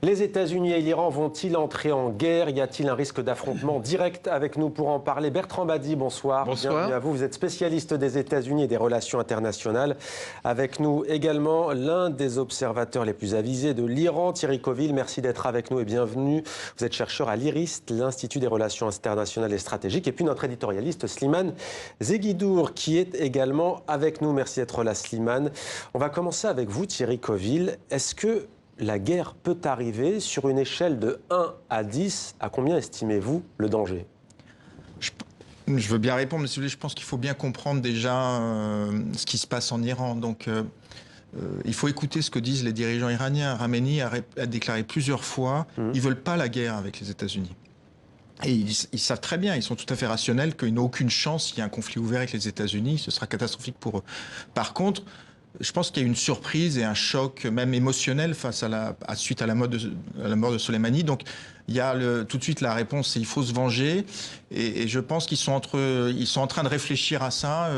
Les États-Unis et l'Iran vont-ils entrer en guerre? Y a-t-il un risque d'affrontement direct? Avec nous pour en parler, Bertrand Badi, bonsoir. Bonsoir. Bienvenue à vous. Vous êtes spécialiste des États-Unis et des relations internationales. Avec nous également l'un des observateurs les plus avisés de l'Iran, Thierry Coville. Merci d'être avec nous et bienvenue. Vous êtes chercheur à l'IRIST, l'Institut des relations internationales et stratégiques. Et puis notre éditorialiste Slimane Zeguidour, qui est également avec nous. Merci d'être là, Slimane. On va commencer avec vous, Thierry Coville. Est-ce que la guerre peut arriver sur une échelle de 1 à 10. À combien estimez-vous le danger? Je veux bien répondre, mais si vous voulez, je pense qu'il faut bien comprendre déjà ce qui se passe en Iran. Donc, il faut écouter ce que disent les dirigeants iraniens. Khamenei a déclaré plusieurs fois ils ne veulent pas la guerre avec les États-Unis. Et ils savent très bien, ils sont tout à fait rationnels, qu'ils n'ont aucune chance s'il y a un conflit ouvert avec les États-Unis. Ce sera catastrophique pour eux. Par contre, je pense qu'il y a une surprise et un choc, même émotionnel, face suite à la mort de Soleimani. Donc, il y a tout de suite la réponse, c'est il faut se venger. Et je pense qu'ils sont en train de réfléchir à ça.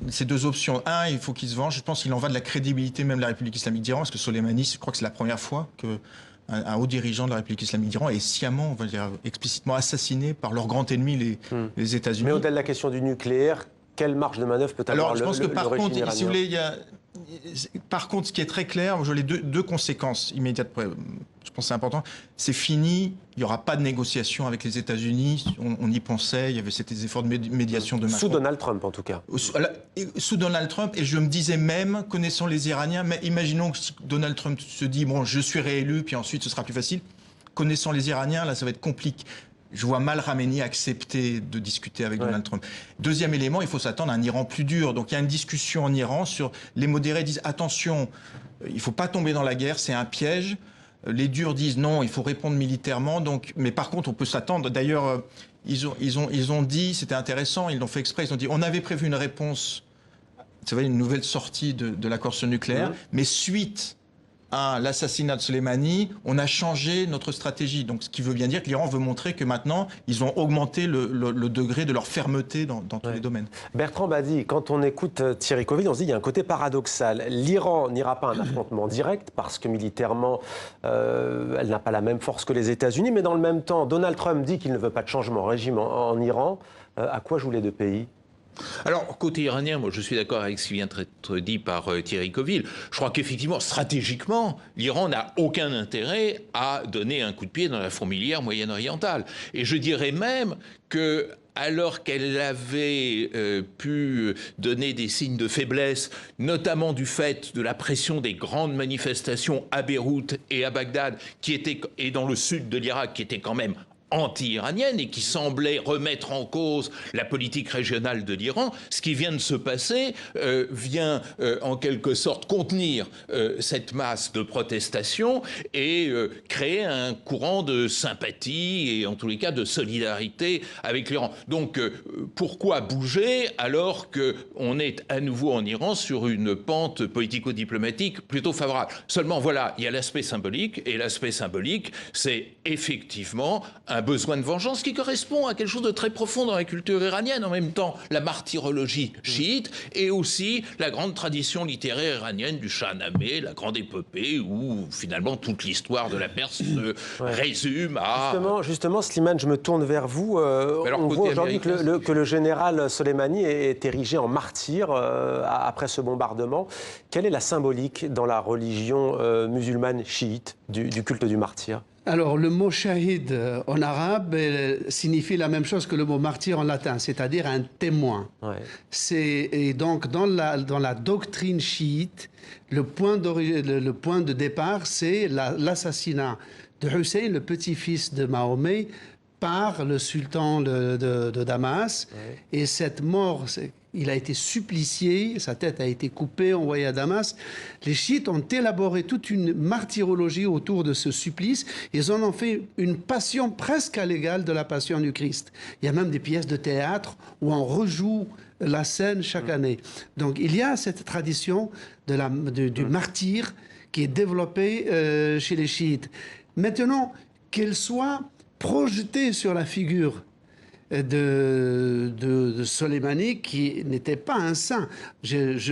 Ces deux options. Un, il faut qu'ils se vengent. Je pense qu'il en va de la crédibilité même de la République islamique d'Iran, parce que Soleimani, je crois que c'est la première fois qu'un haut dirigeant de la République islamique d'Iran est sciemment, on va dire, explicitement assassiné par leur grand ennemi, les États-Unis. Mais au-delà de la question du nucléaire, quelle marge de manœuvre peut avoir le régime iranien? Alors, je pense que par contre, si vous voulez, par contre, ce qui est très clair, je les deux conséquences immédiates, je pense que c'est important, c'est fini, il n'y aura pas de négociation avec les États-Unis, on y pensait, il y avait ces efforts de médiation de Macron. Sous Donald Trump, en tout cas. Sous Donald Trump, et je me disais même, connaissant les Iraniens, mais imaginons que Donald Trump se dit, bon, je suis réélu, puis ensuite ce sera plus facile. Connaissant les Iraniens, là, ça va être compliqué. Je vois mal Khamenei accepter de discuter avec Donald Trump. Deuxième élément, il faut s'attendre à un Iran plus dur. Donc il y a une discussion en Iran sur les modérés disent attention, il ne faut pas tomber dans la guerre, c'est un piège. Les durs disent non, il faut répondre militairement. Donc, mais par contre, on peut s'attendre. D'ailleurs, ils ont dit, c'était intéressant, ils l'ont fait exprès. Ils ont dit on avait prévu une réponse, ça va une nouvelle sortie de l'accord sur le nucléaire, mais suite à l'assassinat de Soleimani, on a changé notre stratégie. Donc, ce qui veut bien dire que l'Iran veut montrer que maintenant, ils ont augmenté le degré de leur fermeté dans tous les domaines. Bertrand Badi, quand on écoute Thierry Coville, on se dit qu'il y a un côté paradoxal. L'Iran n'ira pas à un affrontement direct parce que militairement, elle n'a pas la même force que les États-Unis. Mais dans le même temps, Donald Trump dit qu'il ne veut pas de changement de régime en Iran. À quoi jouent les deux pays ? Alors, côté iranien, moi je suis d'accord avec ce qui vient d'être dit par Thierry Coville. Je crois qu'effectivement, stratégiquement, l'Iran n'a aucun intérêt à donner un coup de pied dans la fourmilière moyen-orientale. Et je dirais même que, alors qu'elle avait pu donner des signes de faiblesse, notamment du fait de la pression des grandes manifestations à Beyrouth et à Bagdad, et dans le sud de l'Irak, qui étaient quand même anti-iranienne et qui semblait remettre en cause la politique régionale de l'Iran, ce qui vient de se passer vient en quelque sorte contenir cette masse de protestations et créer un courant de sympathie et en tous les cas de solidarité avec l'Iran. Donc pourquoi bouger alors qu'on est à nouveau en Iran sur une pente politico-diplomatique plutôt favorable? Seulement voilà, il y a l'aspect symbolique, et l'aspect symbolique, c'est effectivement un besoin de vengeance qui correspond à quelque chose de très profond dans la culture iranienne. En même temps, la martyrologie chiite et aussi la grande tradition littéraire iranienne du Shahnameh, la grande épopée où finalement toute l'histoire de la Perse se résume à... Justement, Slimane, je me tourne vers vous. On voit aujourd'hui que le général Soleimani est érigé en martyr après ce bombardement. Quelle est la symbolique dans la religion musulmane chiite du culte du martyr ? Alors, le mot shahid en arabe signifie la même chose que le mot martyr en latin, c'est-à-dire un témoin. Et donc, dans la doctrine chiite, le point de départ, c'est l'assassinat de Hussein, le petit-fils de Mahomet, par le sultan de Damas. Et cette mort... Il a été supplicié, sa tête a été coupée, envoyée à Damas. Les chiites ont élaboré toute une martyrologie autour de ce supplice. Ils en ont fait une passion presque à l'égal de la passion du Christ. Il y a même des pièces de théâtre où on rejoue la scène chaque année. Donc il y a cette tradition du martyr qui est développée chez les chiites. Maintenant, qu'elle soit projetée sur la figure de Soleimani, qui n'était pas un saint.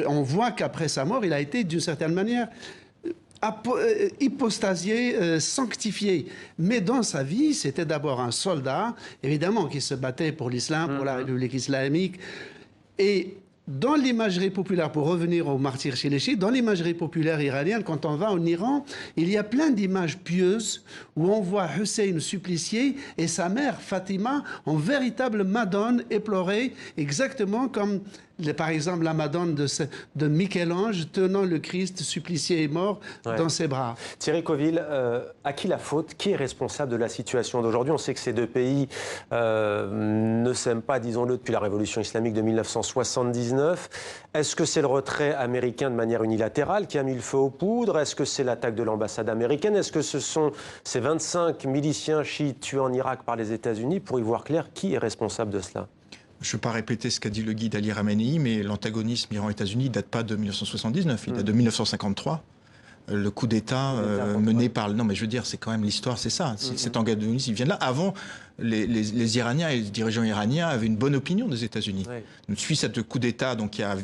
On voit qu'après sa mort, il a été d'une certaine manière hypostasié, sanctifié. Mais dans sa vie, c'était d'abord un soldat, évidemment, qui se battait pour l'islam, pour la République islamique. Et dans l'imagerie populaire, pour revenir au martyr chez les chiites, dans l'imagerie populaire iranienne, quand on va en Iran, il y a plein d'images pieuses où on voit Hussein supplicié et sa mère Fatima en véritable madone éplorée, exactement comme par exemple la Madone de Michel-Ange tenant le Christ supplicié et mort dans ses bras. Thierry Coville, à qui la faute? Qui est responsable de la situation d'aujourd'hui? On sait que ces deux pays ne s'aiment pas, disons-le, depuis la révolution islamique de 1979. Est-ce que c'est le retrait américain de manière unilatérale qui a mis le feu aux poudres? Est-ce que c'est l'attaque de l'ambassade américaine? Est-ce que ce sont ces 25 miliciens chiites tués en Irak par les États-Unis? Pour y voir clair, qui est responsable de cela? Je ne veux pas répéter ce qu'a dit le guide Ali Khamenei, mais l'antagonisme Iran-États-Unis ne date pas de 1979, il date de 1953. Le coup d'État mené par... Non, mais je veux dire, c'est quand même l'histoire, c'est ça. Cet antagonisme, il vient de là. Avant, les Iraniens et les dirigeants iraniens avaient une bonne opinion des États-Unis. Suite à ce coup d'État, donc qui a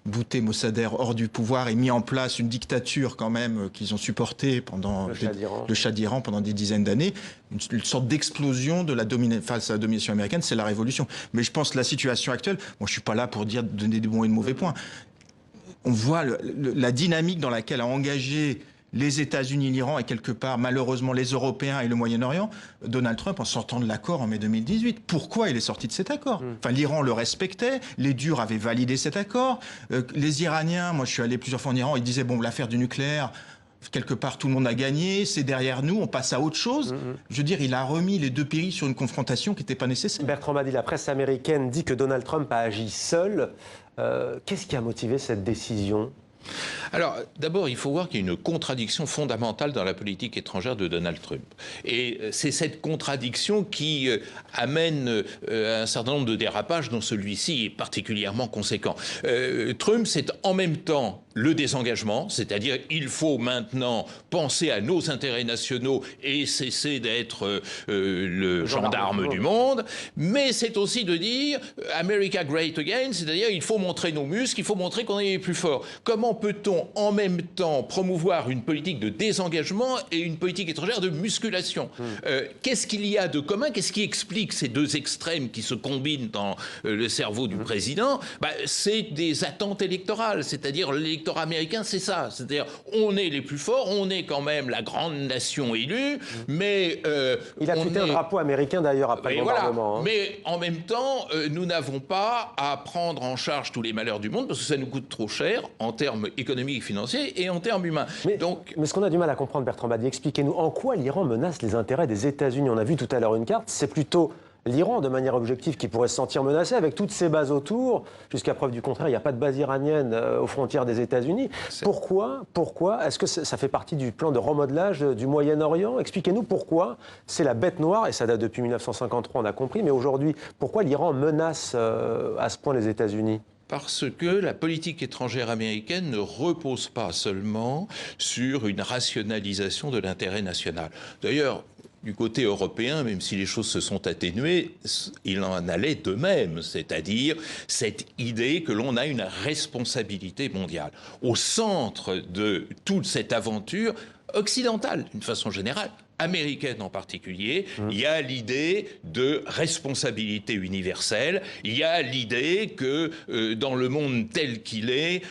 bouté Mossadegh hors du pouvoir et mis en place une dictature quand même qu'ils ont supportée pendant le Shah d'Iran pendant des dizaines d'années, une sorte d'explosion de face à la domination américaine, c'est la révolution. Mais je pense que la situation actuelle, moi je suis pas là pour donner des bons et de mauvais points. On voit la dynamique dans laquelle a engagé les États-Unis, l'Iran et quelque part, malheureusement, les Européens et le Moyen-Orient, Donald Trump en sortant de l'accord en mai 2018. Pourquoi il est sorti de cet accord? Enfin, l'Iran le respectait, les durs avaient validé cet accord. Les Iraniens, moi je suis allé plusieurs fois en Iran, ils disaient, bon, l'affaire du nucléaire, quelque part, tout le monde a gagné, c'est derrière nous, on passe à autre chose. Je veux dire, il a remis les deux pays sur une confrontation qui n'était pas nécessaire. Bertrand Badi, la presse américaine dit que Donald Trump a agi seul. Qu'est-ce qui a motivé cette décision ? Alors, d'abord, il faut voir qu'il y a une contradiction fondamentale dans la politique étrangère de Donald Trump. Et c'est cette contradiction qui amène un certain nombre de dérapages, dont celui-ci est particulièrement conséquent. Trump, c'est en même temps le désengagement, c'est-à-dire il faut maintenant penser à nos intérêts nationaux et cesser d'être le gendarme du monde, mais c'est aussi de dire « America great again », c'est-à-dire il faut montrer nos muscles, il faut montrer qu'on est les plus forts. Comment peut-on en même temps promouvoir une politique de désengagement et une politique étrangère de musculation? Qu'est-ce qu'il y a de commun? Qu'est-ce qui explique ces deux extrêmes qui se combinent dans le cerveau du président? C'est des attentes électorales, c'est-à-dire l'électorat américain, c'est ça. C'est-à-dire, on est les plus forts, on est quand même la grande nation élue, mais... il a tweeté un drapeau américain d'ailleurs après le bombardement. Voilà. Mais en même temps, nous n'avons pas à prendre en charge tous les malheurs du monde parce que ça nous coûte trop cher en termes économiques et financiers et en termes humains. Mais ce qu'on a du mal à comprendre, Bertrand Badi, expliquez-nous en quoi l'Iran menace les intérêts des États-Unis. On a vu tout à l'heure une carte, c'est plutôt l'Iran, de manière objective, qui pourrait se sentir menacé avec toutes ces bases autour. Jusqu'à preuve du contraire, il n'y a pas de base iranienne aux frontières des États-Unis. Pourquoi est-ce que ça fait partie du plan de remodelage du Moyen-Orient? Expliquez-nous pourquoi c'est la bête noire, et ça date depuis 1953, on a compris, mais aujourd'hui, pourquoi l'Iran menace à ce point les États-Unis? Parce que la politique étrangère américaine ne repose pas seulement sur une rationalisation de l'intérêt national. D'ailleurs, du côté européen, même si les choses se sont atténuées, il en allait de même, c'est-à-dire cette idée que l'on a une responsabilité mondiale. Au centre de toute cette aventure occidentale, d'une façon générale, américaine en particulier, il y a l'idée de responsabilité universelle, il y a l'idée que dans le monde tel qu'il est,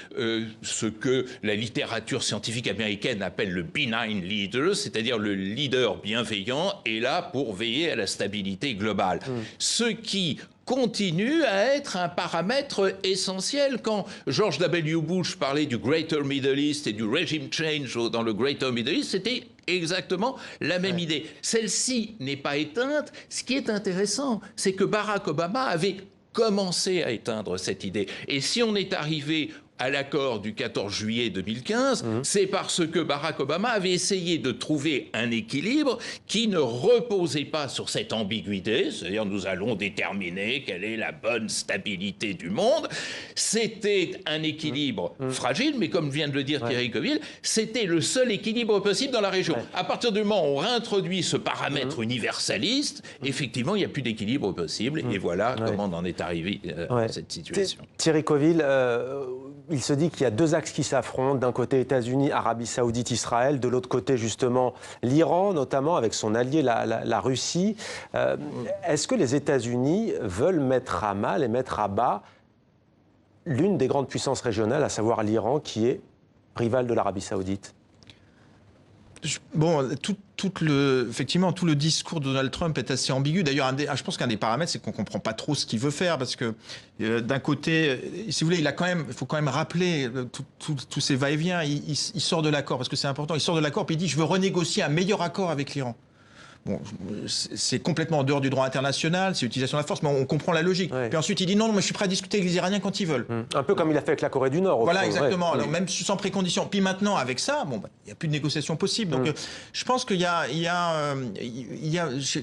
ce que la littérature scientifique américaine appelle le benign leader, c'est-à-dire le leader bienveillant, est là pour veiller à la stabilité globale. Ce qui continue à être un paramètre essentiel. Quand George W. Bush parlait du Greater Middle East et du regime change dans le Greater Middle East, c'était exactement la même idée. Celle-ci n'est pas éteinte. Ce qui est intéressant, c'est que Barack Obama avait commencé à éteindre cette idée. Et si on est arrivé à l'accord du 14 juillet 2015, c'est parce que Barack Obama avait essayé de trouver un équilibre qui ne reposait pas sur cette ambiguïté, c'est-à-dire nous allons déterminer quelle est la bonne stabilité du monde. C'était un équilibre fragile, mais comme vient de le dire Thierry Coville, c'était le seul équilibre possible dans la région. À partir du moment où on réintroduit ce paramètre universaliste, effectivement, il n'y a plus d'équilibre possible, et voilà comment on en est arrivé à cette situation. Thierry Coville, il se dit qu'il y a deux axes qui s'affrontent. D'un côté, États-Unis, Arabie Saoudite, Israël. De l'autre côté, justement, l'Iran, notamment avec son allié, la Russie. Est-ce que les États-Unis veulent mettre à mal et mettre à bas l'une des grandes puissances régionales, à savoir l'Iran, qui est rival de l'Arabie Saoudite? Bon, effectivement, tout le discours de Donald Trump est assez ambigu. D'ailleurs, je pense qu'un des paramètres, c'est qu'on ne comprend pas trop ce qu'il veut faire, parce que d'un côté, si vous voulez, il faut quand même rappeler tous ces va-et-vient. Il sort de l'accord, parce que c'est important. Il sort de l'accord, puis il dit « je veux renégocier un meilleur accord avec l'Iran ». Bon, c'est complètement en dehors du droit international, c'est l'utilisation de la force, mais on comprend la logique. Ouais. Puis ensuite, il dit non, mais je suis prêt à discuter avec les Iraniens quand ils veulent. Un peu comme il a fait avec la Corée du Nord. Voilà, fond, exactement. Ouais. Alors, même sans précondition. Puis maintenant, avec ça, bon, il n'y a plus de négociation possible. Donc, je pense qu'il y a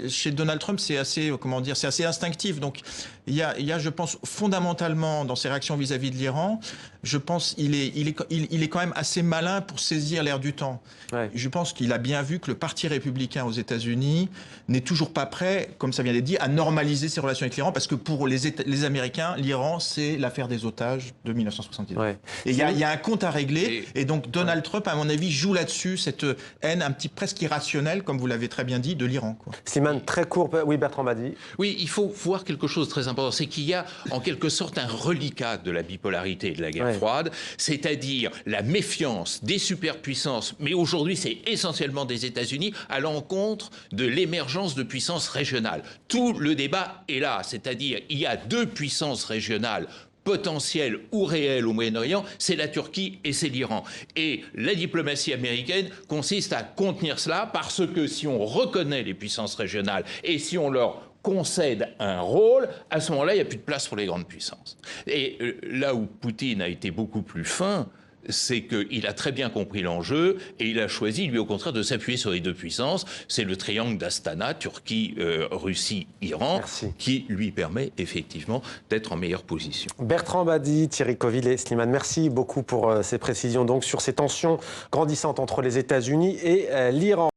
chez Donald Trump, c'est assez, comment dire, c'est assez instinctif. Donc, il y a, je pense, fondamentalement, dans ses réactions vis-à-vis de l'Iran, je pense qu'il est quand même assez malin pour saisir l'air du temps. Ouais. Je pense qu'il a bien vu que le Parti républicain aux États-Unis n'est toujours pas prêt, comme ça vient d'être dit, à normaliser ses relations avec l'Iran, parce que pour les Américains, l'Iran, c'est l'affaire des otages de 1979. Ouais. Et il y a un compte à régler, et donc Donald Trump, à mon avis, joue là-dessus, cette haine un petit presque irrationnelle, comme vous l'avez très bien dit, de l'Iran. Slimane, très court. Oui, Bertrand Badi. Oui, il faut voir quelque chose de très important, c'est qu'il y a en quelque sorte un reliquat de la bipolarité et de la guerre froide, c'est-à-dire la méfiance des superpuissances, mais aujourd'hui c'est essentiellement des États-Unis, à l'encontre de l'émergence de puissances régionales. Tout le débat est là, c'est-à-dire il y a deux puissances régionales potentielles ou réelles au Moyen-Orient, c'est la Turquie et c'est l'Iran. Et la diplomatie américaine consiste à contenir cela, parce que si on reconnaît les puissances régionales et si on leur concède un rôle, à ce moment-là, il n'y a plus de place pour les grandes puissances. Et là où Poutine a été beaucoup plus fin, c'est qu'il a très bien compris l'enjeu et il a choisi, lui, au contraire, de s'appuyer sur les deux puissances. C'est le triangle d'Astana, Turquie, Russie, Iran, qui lui permet effectivement d'être en meilleure position. Bertrand Badi, Thierry Coville et Slimane, merci beaucoup pour ces précisions donc sur ces tensions grandissantes entre les États-Unis et l'Iran.